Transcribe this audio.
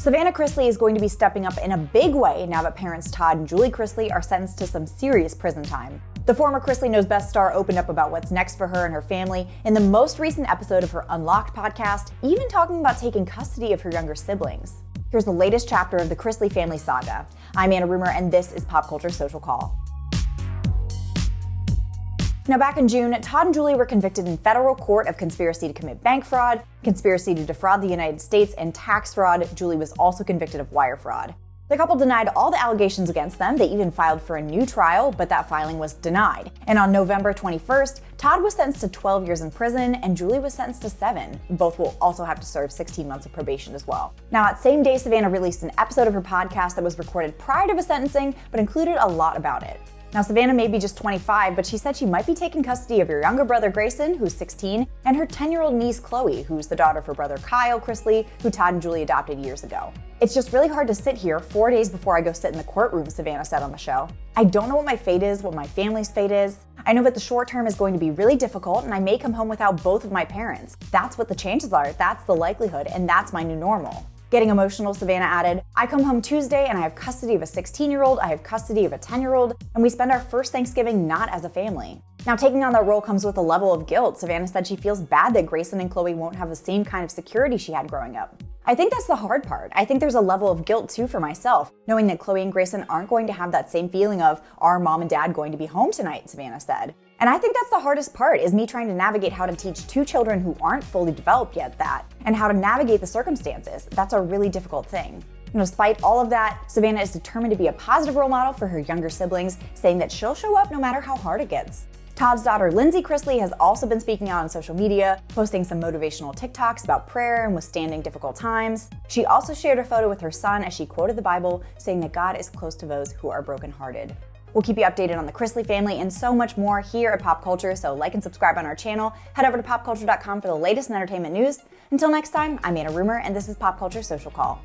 Savannah Chrisley is going to be stepping up in a big way now that parents Todd and Julie Chrisley are sentenced to some serious prison time. The former Chrisley Knows Best star opened up about what's next for her and her family in the most recent episode of her Unlocked podcast, even talking about taking custody of her younger siblings. Here's the latest chapter of the Chrisley family saga. I'm Anna Rumor, and this is Pop Culture Social Call. Now, back in June, Todd and Julie were convicted in federal court of conspiracy to commit bank fraud, conspiracy to defraud the United States, and tax fraud. Julie was also convicted of wire fraud. The couple denied all the allegations against them. They even filed for a new trial, but that filing was denied. And on November 21st, Todd was sentenced to 12 years in prison, and Julie was sentenced to 7. Both will also have to serve 16 months of probation as well. Now, that same day, Savannah released an episode of her podcast that was recorded prior to the sentencing, but included a lot about it. Now, Savannah may be just 25, but she said she might be taking custody of her younger brother Grayson, who's 16, and her 10-year-old niece Chloe, who's the daughter of her brother Kyle Chrisley, who Todd and Julie adopted years ago. It's just really hard to sit here 4 days before I go sit in the courtroom, Savannah said on the show. I don't know what my fate is, what my family's fate is. I know that the short term is going to be really difficult, and I may come home without both of my parents. That's what the chances are, that's the likelihood, and that's my new normal. Getting emotional, Savannah added, I come home Tuesday and I have custody of a 16-year-old, I have custody of a 10-year-old, and we spend our first Thanksgiving not as a family. Now, taking on that role comes with a level of guilt. Savannah said she feels bad that Grayson and Chloe won't have the same kind of security she had growing up. I think that's the hard part. I think there's a level of guilt too for myself, knowing that Chloe and Grayson aren't going to have that same feeling of, are mom and dad going to be home tonight, Savannah said. And I think that's the hardest part, is me trying to navigate how to teach two children who aren't fully developed yet that, and how to navigate the circumstances. That's a really difficult thing. And despite all of that, Savannah is determined to be a positive role model for her younger siblings, saying that she'll show up no matter how hard it gets. Todd's daughter, Lindsay Chrisley, has also been speaking out on social media, posting some motivational TikToks about prayer and withstanding difficult times. She also shared a photo with her son as she quoted the Bible, saying that God is close to those who are brokenhearted. We'll keep you updated on the Chrisley family and so much more here at Pop Culture, so like and subscribe on our channel. Head over to popculture.com for the latest in entertainment news. Until next time, I'm Anna Rumor, and this is Pop Culture Social Call.